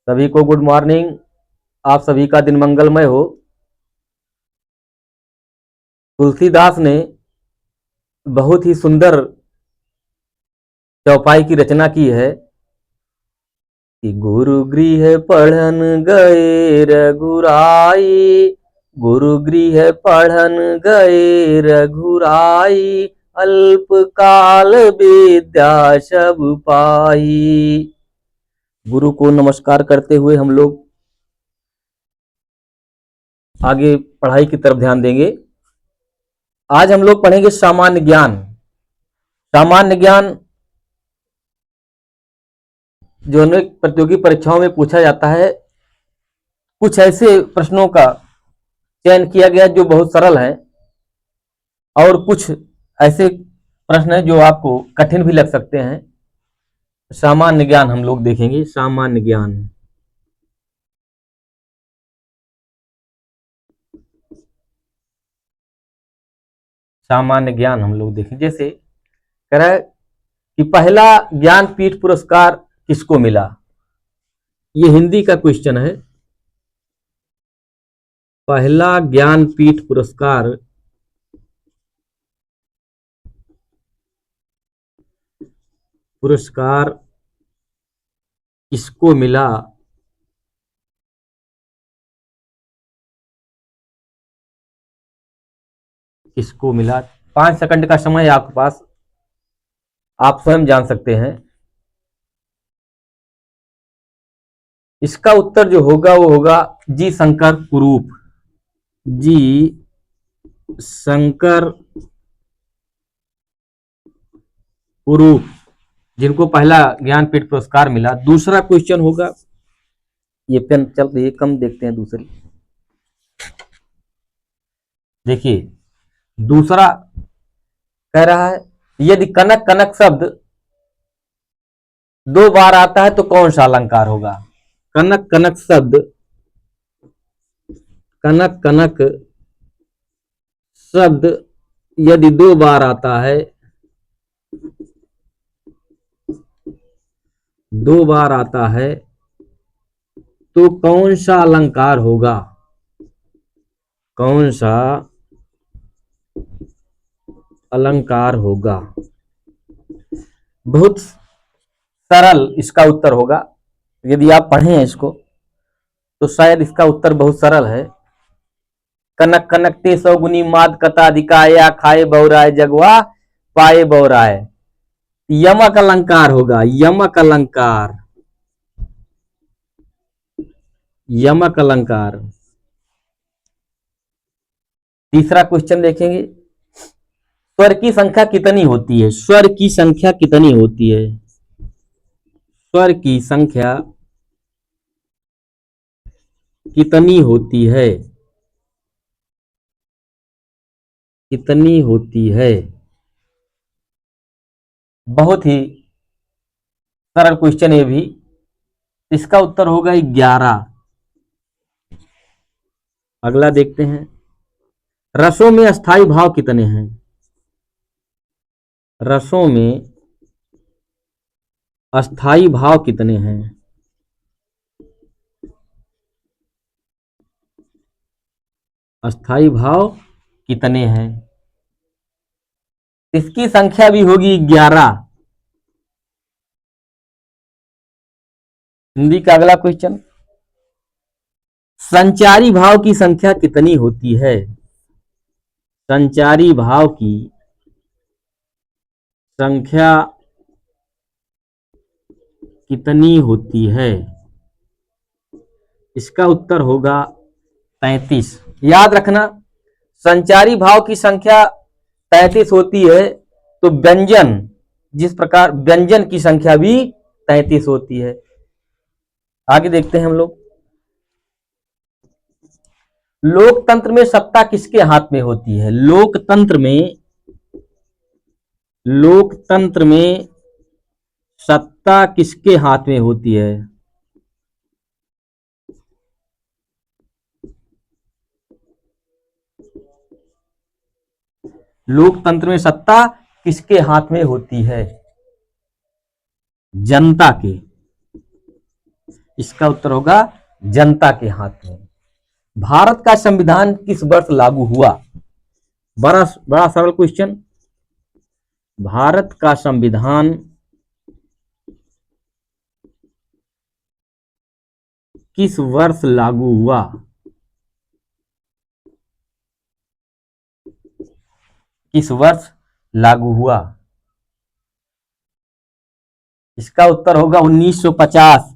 सभी को good morning. आप सभी का दिन मंगलमय हो। तुलसीदास ने बहुत ही सुंदर चौपाई की रचना की है कि गुरु गृह पढ़न गए रघुराई, गुरु गृह पढ़न गए रघुराई, अल्प काल विद्या सब पाई। गुरु को नमस्कार करते हुए हम लोग आगे पढ़ाई की तरफ ध्यान देंगे। आज हम लोग पढ़ेंगे सामान्य ज्ञान। सामान्य ज्ञान जो अनेक प्रतियोगी परीक्षाओं में पूछा जाता है, कुछ ऐसे प्रश्नों का चयन किया गया जो बहुत सरल है और कुछ ऐसे प्रश्न हैं जो आपको कठिन भी लग सकते हैं। सामान्य ज्ञान हम लोग देखेंगे। सामान्य ज्ञान, सामान्य ज्ञान हम लोग देखें। जैसे कह रहा है कि पहला ज्ञानपीठ पुरस्कार किसको मिला। ये हिंदी का क्वेश्चन है। पहला ज्ञानपीठ पुरस्कार किसको मिला। किसको मिला। 5 सेकंड का समय आपके पास, आप स्वयं जान सकते हैं। इसका उत्तर जो होगा वो होगा जी शंकर कुरूप। जी शंकर कुरूप, जिनको पहला ज्ञानपीठ पुरस्कार मिला। दूसरा क्वेश्चन होगा, ये पेन चल रही है कम, देखते हैं दूसरी। देखिए दूसरा कह रहा है यदि कनक कनक शब्द 2 बार आता है तो कौन सा अलंकार होगा। कनक कनक शब्द, कनक कनक शब्द यदि 2 बार आता है, 2 बार आता है तो कौन सा अलंकार होगा। कौन सा अलंकार होगा। बहुत सरल इसका उत्तर होगा। यदि आप पढ़ें इसको तो शायद इसका उत्तर बहुत सरल है। कनक कनक ते सौगुनी माद कताधिकाया, खाए बहुराय जगवा पाए बहुराय। यमक अलंकार होगा। यमक अलंकार, यमक अलंकार। तीसरा क्वेश्चन देखेंगे, स्वर की संख्या कितनी होती है। स्वर की संख्या कितनी होती है। स्वर की संख्या कितनी होती है। कितनी होती है। बहुत ही सरल क्वेश्चन ये भी। इसका उत्तर होगा 11। अगला देखते हैं, रसों में अस्थाई भाव कितने हैं। रसों में अस्थाई भाव कितने हैं। अस्थाई भाव कितने हैं। इसकी संख्या भी होगी 11। हिंदी का अगला क्वेश्चन, संचारी भाव की संख्या कितनी होती है। संचारी भाव की संख्या कितनी होती है। इसका उत्तर होगा 33। याद रखना, संचारी भाव की संख्या 33 होती है तो व्यंजन, जिस प्रकार व्यंजन की संख्या भी 33 होती है। आगे देखते हैं हम लोग, लोकतंत्र में सत्ता किसके हाथ में होती है। लोकतंत्र में, लोकतंत्र में सत्ता किसके हाथ में होती है। लोकतंत्र में सत्ता किसके हाथ में होती है। जनता के। इसका उत्तर होगा जनता के हाथ में। भारत का संविधान किस वर्ष लागू हुआ? बड़ा बड़ा सरल क्वेश्चन। भारत का संविधान किस वर्ष लागू हुआ? किस वर्ष लागू हुआ? इसका उत्तर होगा 1950।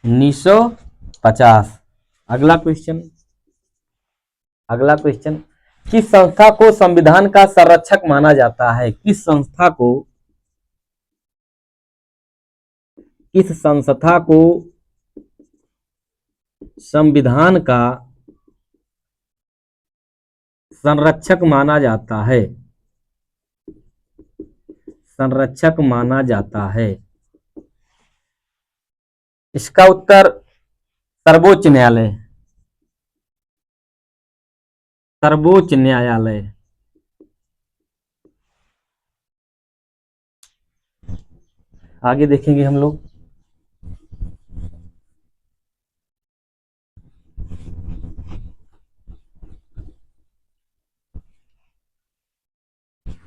1950। अगला क्वेश्चन। अगला क्वेश्चन, किस संस्था को संविधान का संरक्षक माना जाता है? किस संस्था को संविधान का संरक्षक माना जाता है? संरक्षक माना जाता है। इसका उत्तर सर्वोच्च न्यायालय। सर्वोच्च न्यायालय। आगे देखेंगे हम लोग।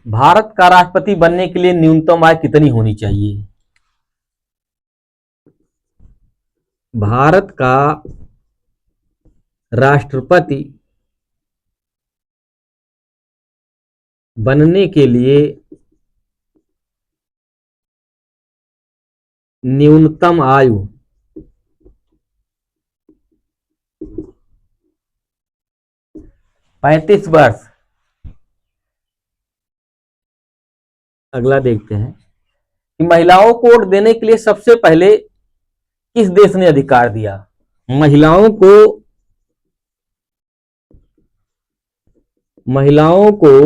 भारत का राष्ट्रपति बनने के लिए न्यूनतम आयु कितनी होनी चाहिए? भारत का राष्ट्रपति बनने के लिए न्यूनतम आयु 35 वर्ष। अगला देखते हैं कि महिलाओं को वोट देने के लिए सबसे पहले किस देश ने अधिकार दिया? महिलाओं को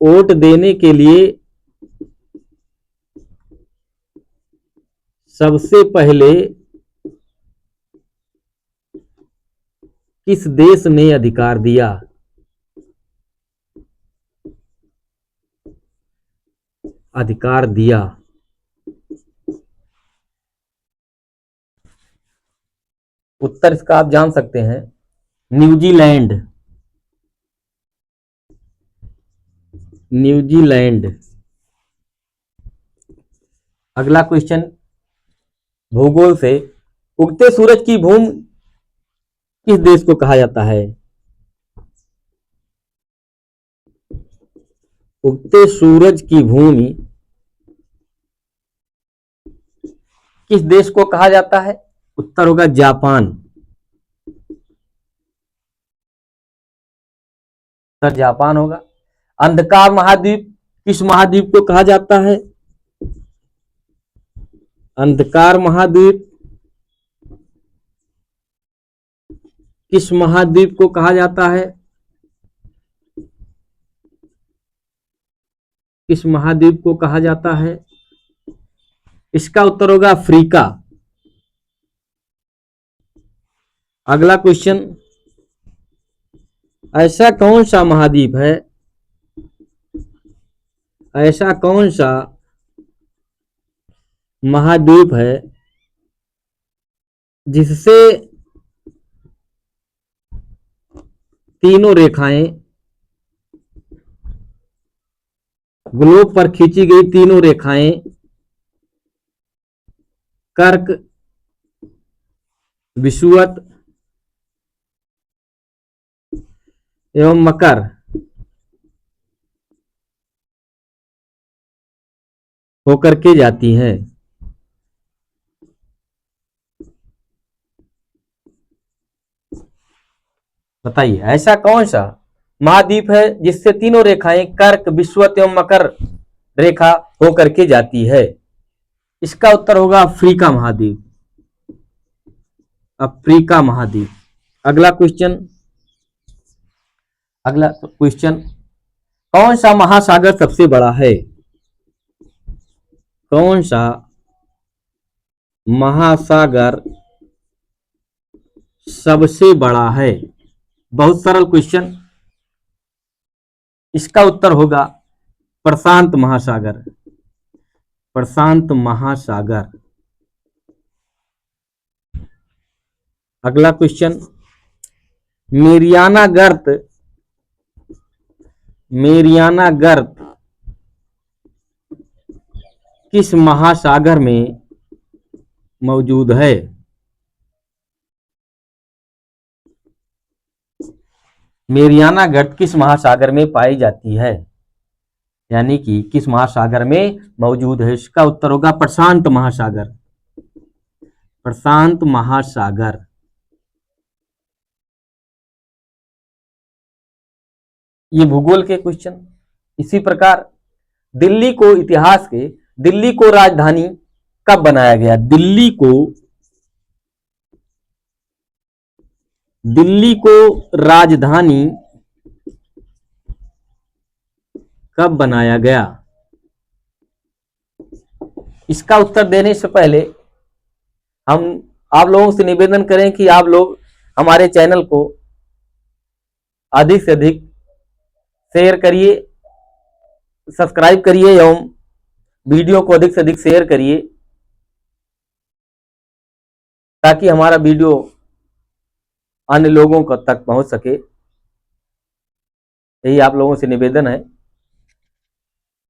वोट देने के लिए सबसे पहले किस देश ने अधिकार दिया? अधिकार दिया। उत्तर इसका आप जान सकते हैं, न्यूजीलैंड। न्यूजीलैंड। अगला क्वेश्चन भूगोल से, उगते सूरज की भूमि किस देश को कहा जाता है? उगते सूरज की भूमि किस देश को कहा जाता है? उत्तर होगा जापान। उत्तर जापान होगा। अंधकार महाद्वीप किस महाद्वीप को कहा जाता है? अंधकार महाद्वीप किस महाद्वीप को कहा जाता है? किस महाद्वीप को कहा जाता है? इसका उत्तर होगा अफ्रीका। अगला क्वेश्चन, ऐसा कौन सा महाद्वीप है, ऐसा कौन सा महाद्वीप है जिससे तीनों रेखाएं, ग्लोब पर खींची गई तीनों रेखाएं कर्क, विषुवत एवं मकर होकर के जाती हैं? बताइए, ऐसा कौन सा महाद्वीप है जिससे तीनों रेखाएं कर्क, विषुवत एवं मकर रेखा होकर के जाती है? इसका उत्तर होगा अफ्रीका महाद्वीप। अफ्रीका महाद्वीप। अगला क्वेश्चन। अगला क्वेश्चन, कौन सा महासागर सबसे बड़ा है? कौन सा महासागर सबसे बड़ा है? बहुत सरल क्वेश्चन। इसका उत्तर होगा प्रशांत महासागर। प्रशांत महासागर। अगला क्वेश्चन, मेरियाना गर्त, मेरियाना गर्त किस महासागर में मौजूद है? मेरियाना गर्त किस महासागर में पाई जाती है, यानी कि किस महासागर में मौजूद है? इसका उत्तर होगा प्रशांत महासागर, प्रशांत महासागर। ये भूगोल के क्वेश्चन। इसी प्रकार दिल्ली को इतिहास के, दिल्ली को राजधानी कब बनाया गया? दिल्ली को राजधानी कब बनाया गया? इसका उत्तर देने से पहले हम आप लोगों से निवेदन करें कि आप लोग हमारे चैनल को अधिक से अधिक शेयर करिए, सब्सक्राइब करिए एवं वीडियो को अधिक से अधिक शेयर करिए, ताकि हमारा वीडियो अन्य लोगों तक पहुंच सके। यही आप लोगों से निवेदन है।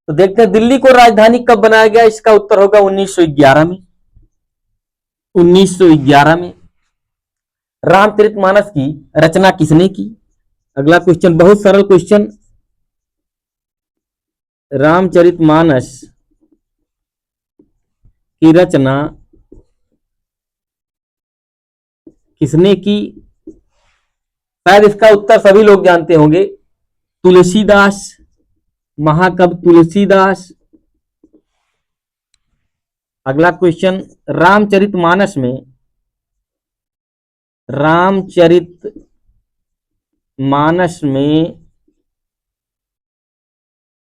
तो देखते हैं दिल्ली को राजधानी कब बनाया गया। इसका उत्तर होगा 1911 में। 1911 में। रामचरितमानस की रचना किसने की? अगला क्वेश्चन बहुत सरल क्वेश्चन। रामचरितमानस की रचना किसने की? शायद इसका उत्तर सभी लोग जानते होंगे, तुलसीदास, महाकवि तुलसीदास। अगला क्वेश्चन, रामचरितमानस में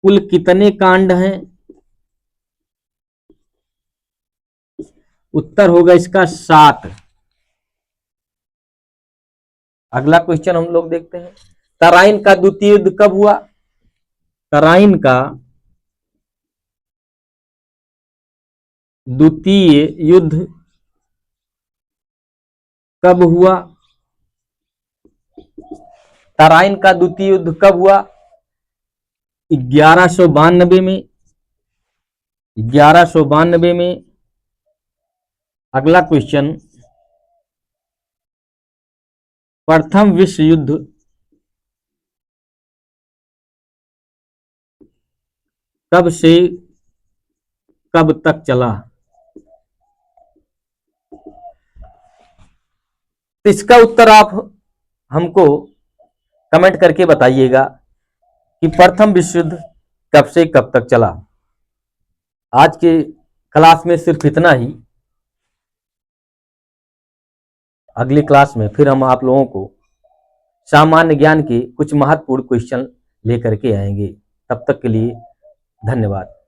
कुल कितने कांड हैं? उत्तर होगा इसका 7। अगला क्वेश्चन हम लोग देखते हैं, तराइन का द्वितीय युद्ध कब हुआ? तराइन का द्वितीय युद्ध कब हुआ? तराइन का द्वितीय युद्ध कब हुआ? 1192 में। 1192 में। अगला क्वेश्चन, प्रथम विश्व युद्ध कब से कब तक चला? तो इसका उत्तर आप हमको कमेंट करके बताइएगा कि प्रथम विश्व युद्ध कब से कब तक चला। आज के क्लास में सिर्फ इतना ही। अगली क्लास में फिर हम आप लोगों को सामान्य ज्ञान के कुछ महत्वपूर्ण क्वेश्चन लेकर के आएंगे। तब तक के लिए धन्यवाद।